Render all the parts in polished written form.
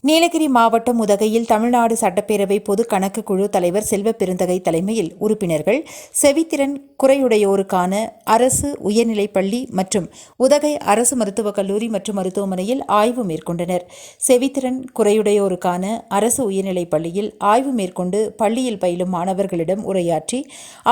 நீலகிரி மாவட்டம் உதகையில் தமிழ்நாடு சட்டப்பேரவை பொது கணக்கு குழு தலைவர் செல்வ பெருந்தகை தலைமையில் உறுப்பினர்கள் செவித்திறன் குறையுடையோருக்கான அரசு உயர்நிலைப்பள்ளி மற்றும் உதகை அரசு மருத்துவக் கல்லூரி மற்றும் மருத்துவமனையில் ஆய்வு மேற்கொண்டனர். செவித்திறன் குறையுடையோருக்கான அரசு உயர்நிலைப் பள்ளியில் ஆய்வு மேற்கொண்டு பள்ளியில் பயிலும் மாணவர்களிடம் உரையாற்றி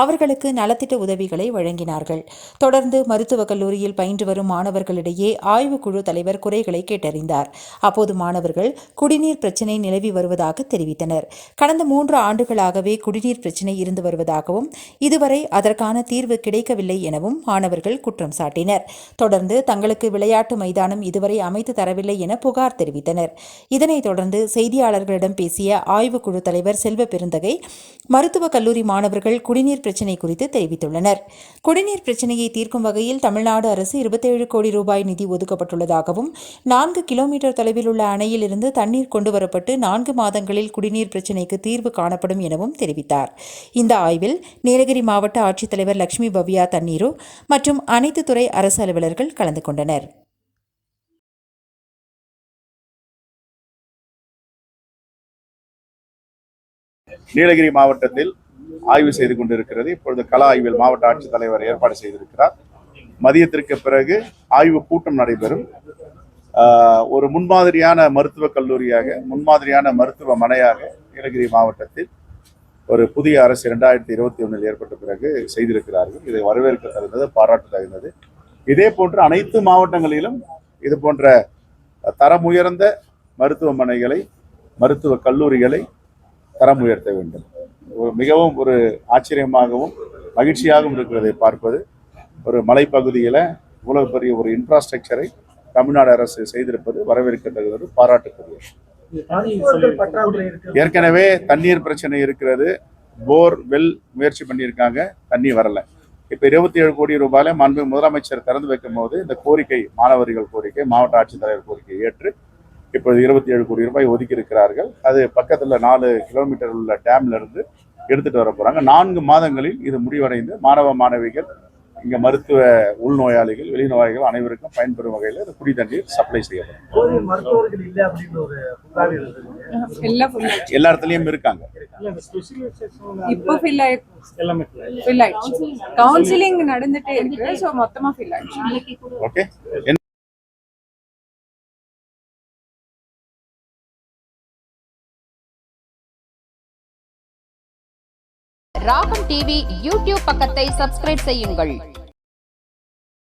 அவர்களுக்கு நலத்திட்ட உதவிகளை வழங்கினார்கள். தொடர்ந்து மருத்துவக் கல்லூரியில் பயின்று வரும் மாணவர்களிடையே ஆய்வுக்குழு தலைவர் குறைகளை கேட்டறிந்தார். அப்போது மாணவர்கள் குடிநீர் பிரச்சினை நிலவி வருவதாக தெரிவித்தனர். கடந்த 3 ஆண்டுகளாகவே குடிநீர் பிரச்சினை இருந்து வருவதாகவும் இதுவரை அதற்கான தீர்வு கிடைக்கவில்லை எனவும் மாணவர்கள் குற்றம் சாட்டினர். தொடர்ந்து தங்களுக்கு விளையாட்டு மைதானம் இதுவரை அமைத்து தரவில்லை என புகார் தெரிவித்தனர். இதனைத் தொடர்ந்து செய்தியாளர்களிடம் பேசிய ஆய்வுக்குழு தலைவர் செல்வ பெருந்தகை மருத்துவக் கல்லூரி மாணவர்கள் குடிநீர் பிரச்சினை குறித்து தெரிவித்துள்ளனர். குடிநீர் பிரச்சினையை தீர்க்கும் வகையில் தமிழ்நாடு அரசு 27 கோடி ரூபாய் நிதி ஒதுக்கப்பட்டுள்ளதாகவும் 4 கிலோமீட்டர் தொலைவில் உள்ள அணையில் இருந்து தண்ணீர் கொண்டுவரப்பட்டு 4 மாதங்களில் குடிநீர் பிரச்சினைக்கு தீர்வு காணப்படும் எனவும் தெரிவித்தார். இந்த ஆய்வில் நீலகிரி மாவட்ட ஆட்சித்தலைவர் லட்சுமி பவ்யா தண்ணீரு மற்றும் அனைத்து துறை அரசு அலுவலர்கள் கலந்து கொண்டனர். நீலகிரி மாவட்டத்தில் ஆய்வு செய்து கொண்டிருக்கிறது. இப்பொழுது கள ஆய்வில் மாவட்ட ஆட்சித்தலைவர் ஏற்பாடு செய்திருக்கிறார். மதியத்திற்கு பிறகு ஆய்வு கூட்டம் நடைபெறும். ஒரு முன்மாதிரியான மருத்துவக் கல்லூரியாக, முன்மாதிரியான மருத்துவமனையாக நீலகிரி மாவட்டத்தில் ஒரு புதிய அரசு 2021 ஏற்பட்ட பிறகு செய்திருக்கிறார்கள். இதை வரவேற்க தகுந்தது, பாராட்டு தகுந்தது. இதே போன்று அனைத்து மாவட்டங்களிலும் இது போன்ற தரம் உயர்ந்த மருத்துவமனைகளை, மருத்துவக் கல்லூரிகளை தரம் உயர்த்த வேண்டும். மிகவும் ஒரு ஆச்சரியமாகவும் மகிழ்ச்சியாகவும் இருக்கிறதை பார்ப்பது. ஒரு மலைப்பகுதியில் இவ்வளவு பெரிய ஒரு இன்ஃப்ராஸ்ட்ரக்சரை தமிழ்நாடு அரசு செய்திருப்பது வரவேற்கத்தக்கது, பாராட்டுக்குரியது. ஏற்கனவே தண்ணீர் பிரச்சனை இருக்கிறது. போர் வெல் முயற்சி பண்ணியிருக்காங்க, தண்ணி வரல. இப்போ 27 கோடி ரூபாயில மாண்பு முதலமைச்சர் திறந்து வைக்கும் போது இந்த கோரிக்கை, மாணவர்கள் கோரிக்கை, மாவட்ட ஆட்சித்தலைவர் கோரிக்கை ஏற்று இப்போது 27 கோடி ரூபாய் ஒதுக்கி இருக்கிறார்கள். அது பக்கத்தில் 4 கிலோமீட்டர் உள்ள டேம்ல இருந்து எடுத்துட்டு வர போறாங்க. 4 மாதங்களில் இது முடிவடைந்து மாணவ மாணவிகள், இங்க மருத்துவ உள்நோயாளிகள், வெளிநோயாளிகள் அனைவருக்கும் பயன்பெறும் வகையில் இந்த குடி தண்ணீர் சப்ளை செய்யப்படும். எல்லா இடத்துலயும் இருக்காங்க. கவுன்சிலிங் நடந்துட்டே இருக்கு. சோ மொத்தமா ஃபில் ஆயிடுச்சு. ஓகே. ராகம் டிவி யூடியூப் பக்கத்தை சப்ஸ்கிரைப் செய்யுங்கள்.